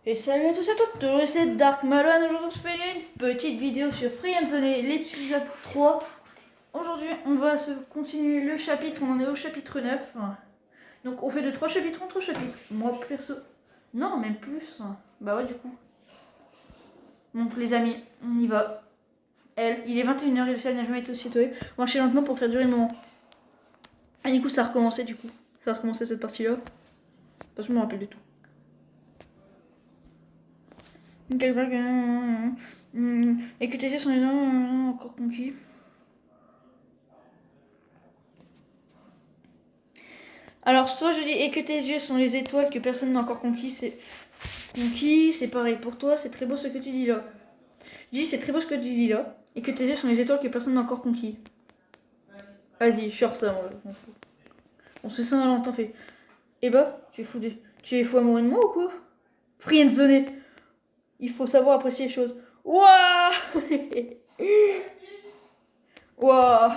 Et salut à tous et à toutes, c'est Dark Malone. Aujourd'hui, je fais une petite vidéo sur Friendzone, l'épisode 3. Aujourd'hui, on va se continuer le chapitre, on en est au chapitre 9. Donc, on fait de 3 chapitres en 3 chapitres. Moi, perso. Non, même plus. Bah ouais, du coup. Donc, les amis, on y va. Elle, il est 21h, et le ciel n'a jamais été aussi étoilé. On va marcher lentement pour faire durer le moment. Et du coup, ça a recommencé, du coup. Ça a recommencé cette partie-là. De toute façon, je me rappelle de tout. Et que tes yeux sont les dents encore conquis. Alors, soit je dis et que tes yeux sont les étoiles que personne n'a encore conquis, c'est pareil pour toi, c'est très beau ce que tu dis là. Je dis c'est très beau ce que tu dis là, et que tes yeux sont les étoiles que personne n'a encore conquis. Vas-y, je sors ça, moi, je m'en fous. On se sent longtemps fait. Eh bah, tu es fou amoureux de moi ou quoi? Friendzone. Il faut savoir apprécier les choses. Waouh. Waouh.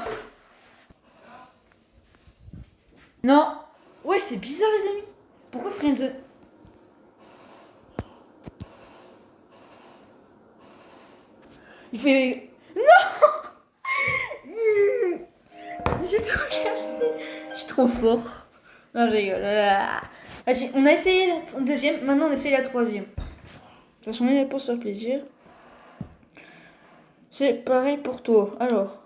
Non. Ouais, c'est bizarre les amis. Pourquoi Friendzone? Il fait... Non. J'ai tout caché. Je suis trop fort. Non, je rigole. Vas-y, on a essayé la deuxième, maintenant on essaye la troisième. De toute façon, il n'y a pas sur plaisir. C'est pareil pour toi. Alors.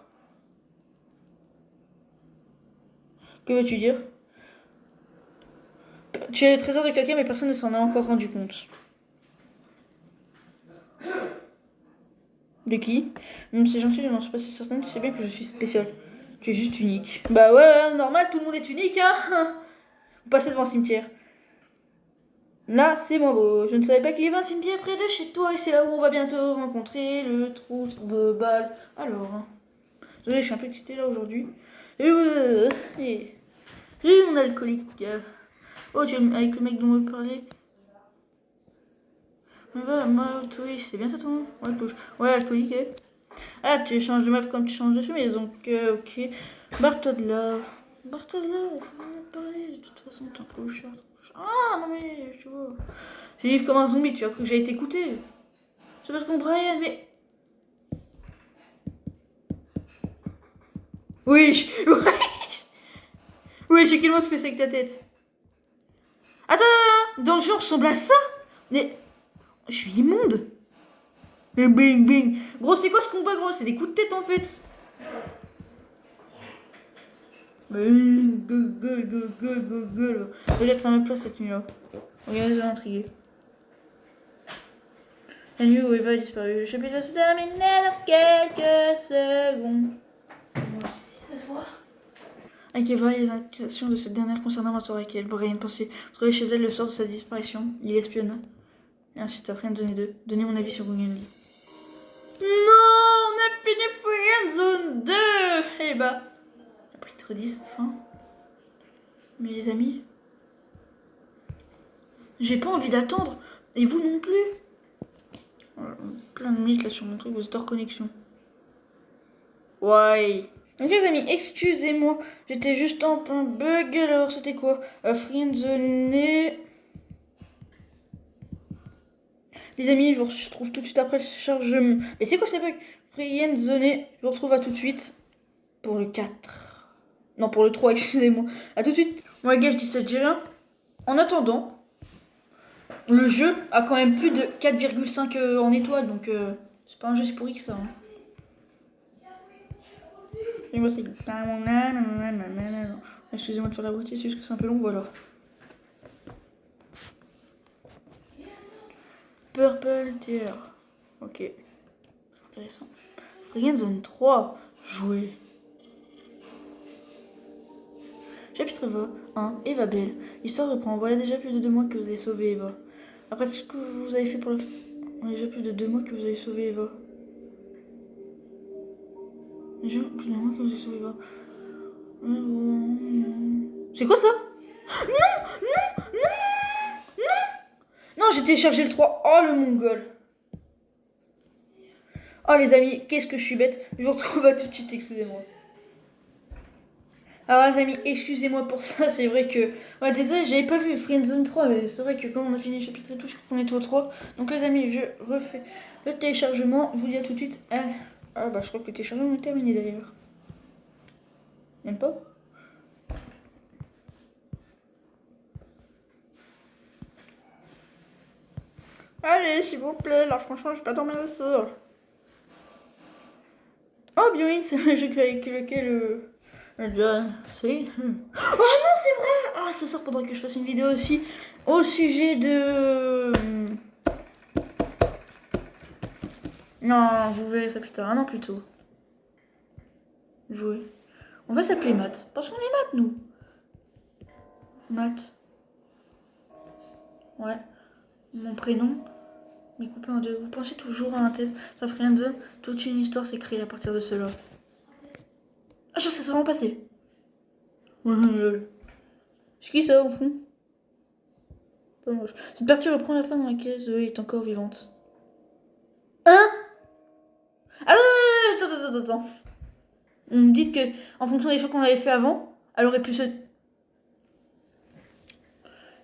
Que veux-tu dire? Tu as le trésor de quelqu'un, mais personne ne s'en a encore rendu compte. De qui? Même si c'est gentil, je n'en suis pas si certaine, tu sais bien que je suis spécial. Tu es juste unique. Bah ouais, normal, tout le monde est unique, hein. Vous passez devant le cimetière. Là, c'est moins beau. Je ne savais pas qu'il y avait un cimetière près de chez toi et c'est là où on va bientôt rencontrer le trou de balle. Alors, désolé, je suis un peu excitée là aujourd'hui. Et j'ai mon alcoolique. Oh, tu es avec le mec dont on veut parler. Oui, c'est bien ça ton nom? Ouais, alcoolique. Ah, tu changes de meuf comme tu changes de chemise, donc ok. Barre-toi de là. Barre-toi de là, ça va me parler. De toute façon, t'es un clochard. Ah, non mais, tu vois. J'ai dit comme un zombie, tu as cru que j'allais t'écouter. C'est parce qu'on Brian, mais... Oui, oui, j'ai quel mot tu fais ça avec ta tête? Attends, dans le genre, ressemble à ça? Mais... Je suis immonde. Et bing, bing. Gros, c'est quoi ce combat, gros? C'est des coups de tête, en fait. Gueule. Je vais être à ma place cette nuit-là. Regardez, j'ai intrigué. La nuit où Eva a disparu. Le chapitre se termine dans quelques secondes. Ce soir. Avec Eva et les indications de cette dernière concernant ma soirée avec elle. Brian pensait trouver chez elle le sort de sa disparition. Il espionne. Et ainsi, t'as Friendzone 2. Donnez mon avis sur Google. Non, on a fini Friendzone 2. Eh bah, chapitre 10, fin. Mais les amis, j'ai pas envie d'attendre. Et vous non plus. Plein de minutes là sur mon truc, vous êtes hors connexion. Ouais. Ok les amis, excusez-moi, j'étais juste en plein bug, alors c'était quoi? Friendzone. Les amis, je vous retrouve tout de suite après le chargement. Mais c'est quoi ces bugs? Friendzone, je vous retrouve à tout de suite pour le 4. Non, pour le 3, excusez-moi. À tout de suite. Ouais gars, je dis ça, je dis rien. En attendant, le jeu a quand même plus de 4,5 en étoiles, donc c'est pas un jeu pourri que ça. Hein. Et moi c'est... Excusez-moi de faire la moitié, c'est juste que c'est un peu long, voilà. Purple Tear. Ok. C'est intéressant. Friendzone 3. Jouer. Chapitre 1. Eva Belle. L'histoire reprend. Voilà déjà plus de 2 mois que vous avez sauvé Eva. Après ce que vous avez fait pour la... Déjà plus de 2 mois que vous avez sauvé Eva. Déjà plus de 2 mois que vous avez sauvé Eva. C'est quoi ça? Non, non, non, non. Non, j'ai téléchargé le 3. Oh, le mongol. Oh, les amis, qu'est-ce que je suis bête. Je vous retrouve à tout de suite, excusez-moi. Alors les amis, excusez-moi pour ça, c'est vrai que... Ouais, désolé, j'avais pas vu Friendzone 3, mais c'est vrai que quand on a fini le chapitre et tout, je crois qu'on était au 3. Donc les amis, je refais le téléchargement, je vous dis à tout de suite. Ah bah je crois que le téléchargement est terminé d'ailleurs. Même pas. Allez, s'il vous plaît, là franchement, je vais pas dormir le soir. Oh, Bioin, je croyais que lequel... C'est... Oh non, c'est vrai. Ah, ça sort, faudrait que je fasse une vidéo aussi au sujet de... Non, vous verrez ça plus tard, un an plus tôt. Jouer. On va s'appeler Matt, parce qu'on est Matt, nous. Matt. Ouais. Mon prénom. Mes copains de... Vous pensez toujours à un test. Ça ferait rien de... Toute une histoire s'est créée à partir de cela. Ah, je sais, ça va en passer. C'est qui ça, au fond? Pas moche. Cette partie reprend la fin dans laquelle Zoé est encore vivante. Hein? Ah non, attends. Vous me dites que, en fonction des choix qu'on avait fait avant, elle aurait pu se...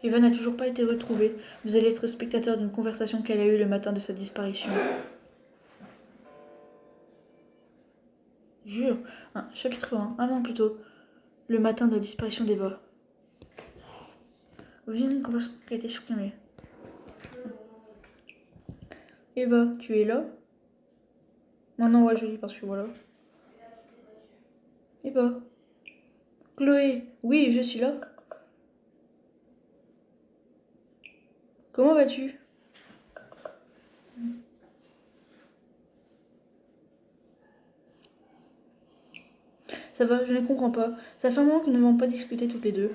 Eva n'a toujours pas été retrouvée. Vous allez être spectateur d'une conversation qu'elle a eue le matin de sa disparition. Jure. Chapitre 1. Ah non, plutôt. Le matin de la disparition d'Eva. Vous venez d'une conversation qui a été supprimée. Eva, tu es là? Maintenant, ouais, je lis parce que voilà. Eva. Chloé. Oui, je suis là. Comment vas-tu? Ça va, je ne comprends pas. Ça fait un moment que nous n'avons pas discuté toutes les deux.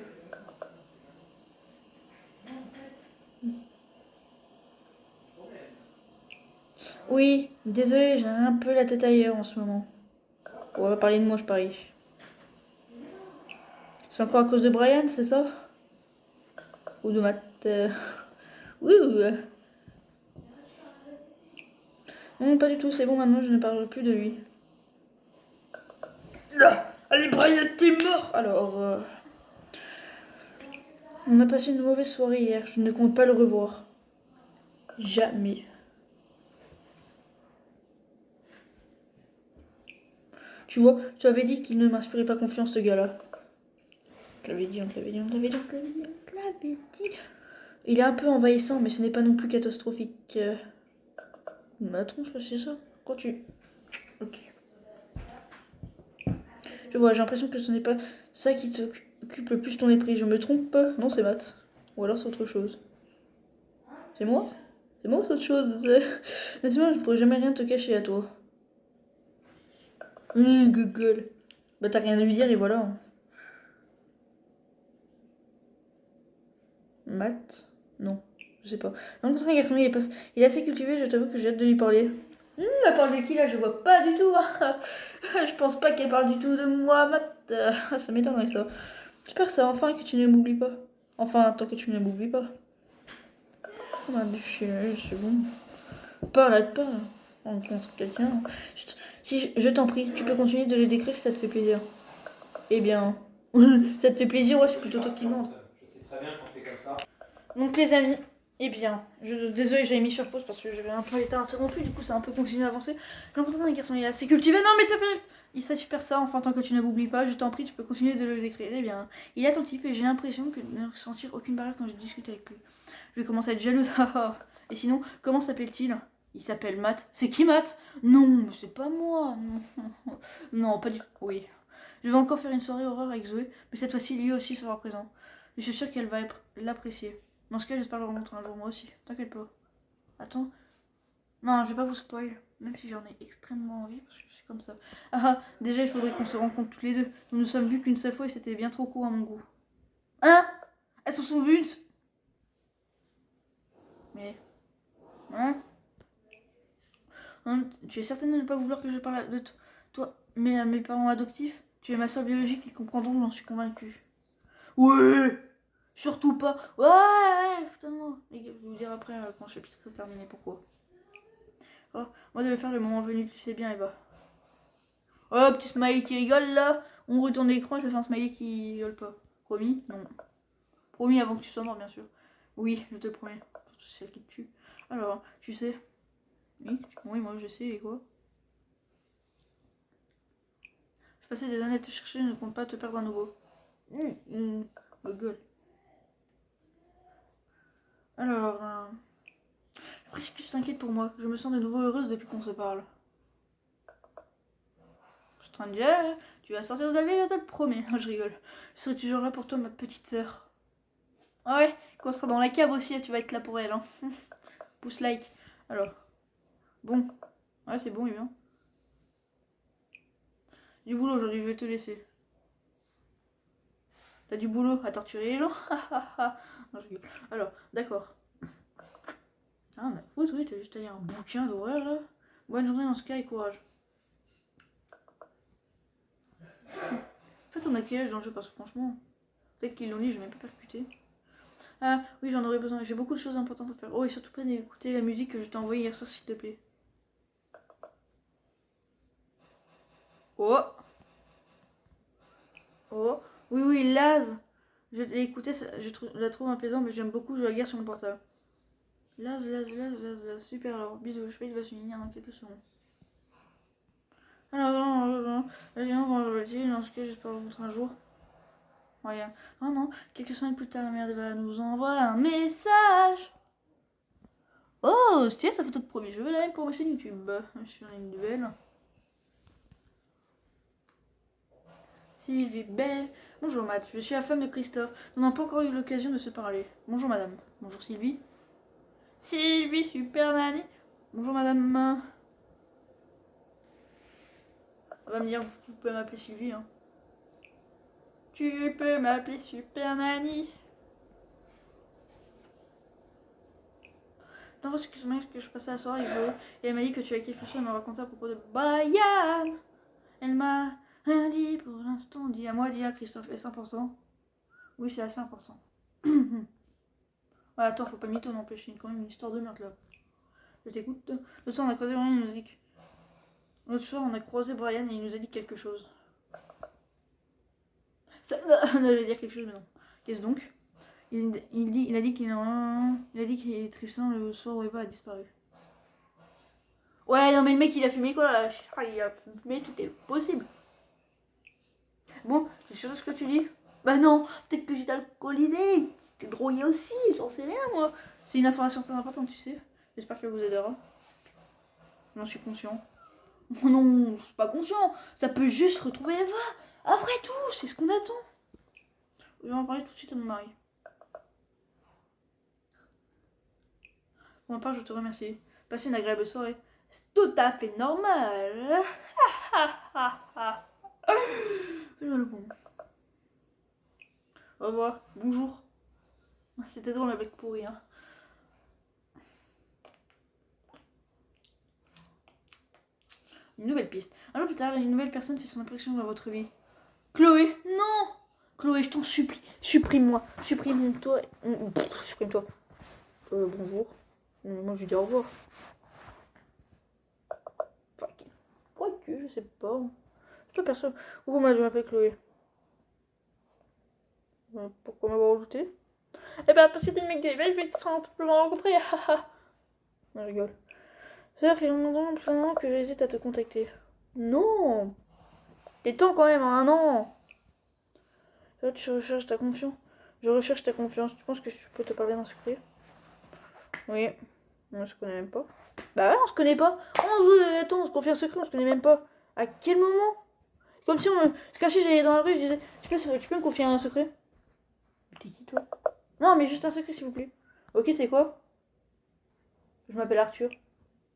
Oui, désolé, j'ai un peu la tête ailleurs en ce moment. On va parler de moi, je parie. C'est encore à cause de Brian, c'est ça? Ou de Matt Ouh. Non, pas du tout, c'est bon, maintenant je ne parle plus de lui. Là, allez, Brian, t'es mort! Alors, on a passé une mauvaise soirée hier, je ne compte pas le revoir. Jamais. Tu vois, tu avais dit qu'il ne m'inspirait pas confiance, ce gars-là. On te l'avait dit. Il est un peu envahissant, mais ce n'est pas non plus catastrophique. Ma tronche, c'est ça? Quand tu... Ok. Je vois, j'ai l'impression que ce n'est pas ça qui t'occupe le plus ton esprit. Je me trompe? Non, c'est Matt. Ou alors c'est autre chose. C'est moi? C'est moi ou c'est autre chose? Laisse-moi, je ne pourrais jamais rien te cacher à toi. Google. Bah t'as rien à lui dire et voilà. Matt? Non, je sais pas. Rencontrer un garçon, il est assez cultivé, je t'avoue que j'ai hâte de lui parler. Elle parle de qui là? Je vois pas du tout. Je pense pas qu'elle parle du tout de moi, Matt. Ça m'étonnerait ça. J'espère que ça enfin que tu ne m'oublies pas. Enfin, tant que tu ne m'oublies pas. On a c'est bon. Parle. On rencontre quelqu'un. Si je t'en prie, tu peux continuer de le décrire si ça te fait plaisir. Eh bien, ça te fait plaisir, ouais, c'est plutôt toi qui demande. Je sais très bien qu'on fait comme ça. Donc les amis, eh bien, désolé, j'avais mis sur pause parce que j'avais un peu été interrompu, du coup ça a un peu continué à avancer. J'ai rencontré un garçon, il est assez cultivé. Non mais t'appelles. Il sait super ça, enfin tant que tu ne m'oublies pas, je t'en prie, tu peux continuer de le décrire. Eh bien, il est attentif et j'ai l'impression de ne ressentir aucune barrière quand je discute avec lui. Je vais commencer à être jalouse. Et sinon, comment s'appelle-t-il? Il s'appelle Matt. C'est qui Matt? Non, mais c'est pas moi. Non, pas du tout. Oui. Je vais encore faire une soirée horreur avec Zoé, mais cette fois-ci lui aussi sera présent. Je suis sûre qu'elle va l'apprécier. Dans ce cas, j'espère le rencontrer un jour moi aussi. T'inquiète pas. Attends. Non, je vais pas vous spoil. Même si j'en ai extrêmement envie, parce que je suis comme ça. Déjà, il faudrait qu'on se rencontre toutes les deux. Nous nous sommes vus qu'une seule fois et c'était bien trop court à mon goût. Hein? Elles se sont vues une... Mais... Tu es certaine de ne pas vouloir que je parle de toi, mais à mes parents adoptifs? Tu es ma soeur biologique, ils comprendront, j'en suis convaincue. Ouais! Surtout pas. Ouais, putain, les gars, je vais vous dire après quand le chapitre sera terminé pourquoi. Oh, moi de le faire le moment venu, tu sais bien, Eva. Oh, petit smiley qui rigole là. On retourne l'écran et ça fait un smiley qui gueule pas. Promis? Non. Promis avant que tu sois mort, bien sûr. Oui, je te promets. C'est celle qui te tue. Alors, tu sais. Oui, moi je sais, et quoi? Je passais des années à te chercher, je ne compte pas te perdre à nouveau. Gueule. Alors, presque que tu t'inquiètes pour moi. Je me sens de nouveau heureuse depuis qu'on se parle. Stranger, tu vas sortir de la ville, je te le promets. Non, je rigole. Je serai toujours là pour toi, ma petite sœur. Ah ouais, quand on sera dans la cave aussi, tu vas être là pour elle. Hein. Pouce like. Alors, bon. Ouais, c'est bon, il vient. Du boulot aujourd'hui, je vais te laisser. T'as du boulot à torturer les gens? Non, je rigole. Alors, d'accord. Ah, on a foutu, oui, t'as juste à lire un bouquin d'horreur là. Bonne journée dans ce cas et courage. En fait, on a quel âge dans le jeu parce que franchement, peut-être qu'ils l'ont lu, je vais même pas percuter. Ah oui, j'en aurais besoin. J'ai beaucoup de choses importantes à faire. Oh, et surtout pas d'écouter la musique que je t'ai envoyée hier soir, s'il te plaît. Oh. Oh. Oui, oui, Laz. Je l'ai écouté, la trouve apaisante, mais j'aime beaucoup jouer à la guerre sur mon portable. Laz. Super, alors, bisous. Je sais qu'il va se finir dans quelques secondes. Alors, dans ce que j'espère vous rencontrer un jour. Regarde. Oh non, quelques semaines plus tard, la merde va nous envoyer un message. Oh, c'est sa photo de premier. Je veux la même pour ma chaîne YouTube. Sur une nouvelle. Sylvie Belle. Bonjour Matt, je suis la femme de Christophe. Nous n'avons pas encore eu l'occasion de se parler. Bonjour madame. Bonjour Sylvie. Sylvie, super nanny. Bonjour madame. On va me dire, vous pouvez m'appeler Sylvie. Hein. Tu peux m'appeler super nanny. Non, parce que je passais la soirée avec Zoé et elle m'a dit que tu as quelque chose à me raconter à propos de Brian. Elle m'a rien dit pour l'instant. Dis à moi, dis à Christophe. Est-ce important? Oui, c'est assez important. Ouais, attends, faut pas mytho non plus. C'est quand même une histoire de merde là. Je t'écoute. L'autre soir, on a croisé Brian et il nous a dit que... L'autre soir, on a croisé Brian et il nous a dit quelque chose. Ça... Non, je vais dire quelque chose, mais non. Qu'est-ce donc? Il a dit qu'il est Tristan le soir où Eva a disparu. Ouais, non, mais le mec, il a fumé quoi là? Il a fumé, tout est possible. Bon, tu es sûr de ce que tu dis? Bah non, peut-être que j'étais alcoolisé. T'es drogué aussi, j'en sais rien moi. C'est une information très importante, tu sais. J'espère qu'elle vous aidera. J'en suis conscient. Oh non, je suis pas conscient. Ça peut juste retrouver Eva. Après tout, c'est ce qu'on attend. Je vais en parler tout de suite à mon mari. Pour ma part, je te remercie. Passez une agréable soirée. C'est tout à fait normal. Fais-moi le bon. Au revoir. Bonjour. C'était drôle avec pourri. Hein. Une nouvelle piste. Un jour plus tard, une nouvelle personne fait son impression dans votre vie. Chloé. Non. Chloé, je t'en supplie. Supprime-moi. Supprime-toi. Supprime-toi. Bonjour. Moi, je lui dis au revoir. Quoique, je sais pas. Je sais personne. Coucou, moi, je m'appelle Chloé. Pourquoi m'avoir ajouté? Eh ben, parce que t'es le mec des je vais te simplement rencontrer. Non, je rigole. Ça fait longtemps que j'hésite à te contacter. Non. T'es temps quand même, hein, un an. Là, tu recherches ta confiance. Je recherche ta confiance. Tu penses que je peux te parler d'un secret? Oui. Moi, je connais même pas. Bah ouais, on se connaît pas. Attends, on se confie un secret, on se connaît même pas. À quel moment? Comme si on me... C'est comme si j'allais dans la rue, je disais, tu peux me confier un secret? T'es qui toi? Non, mais juste un secret s'il vous plaît. Ok, c'est quoi? Je m'appelle Arthur.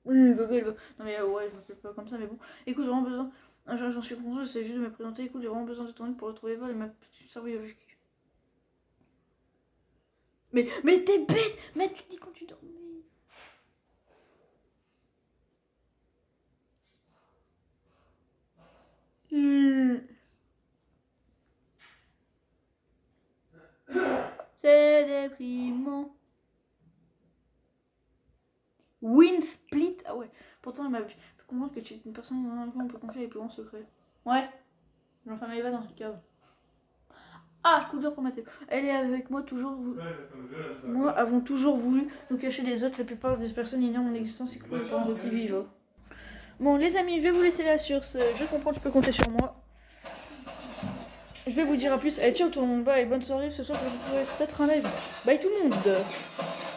Oui, Google. Non mais ouais, je m'appelle pas comme ça, mais bon. Écoute, j'ai vraiment besoin... J'en suis conscient, c'est juste de me présenter. Écoute, j'ai vraiment besoin de ton aide pour retrouver Val et ma petite sœur biologique. Mais t'es bête! Mais t'es dit quand tu dormais. C'est déprimant. Win split. Ah ouais. Pourtant, elle m'a fait comprendre que tu es une personne dans laquelle on peut confier les plus grands secrets. Ouais. Enfin, il va dans le cave. Ah, coup dur pour Mathéo. Elle est avec moi toujours. Moi, avons toujours voulu nous cacher des autres. La plupart des personnes ignorent mon existence et croient les parents qui vivent. Bon, les amis, je vais vous laisser là sur ce. Je comprends, tu peux compter sur moi. Je vais vous dire à plus. Allez, ciao tout le monde. Bye, bonne soirée. Ce soir, je vous ferai peut-être un live. Bye tout le monde.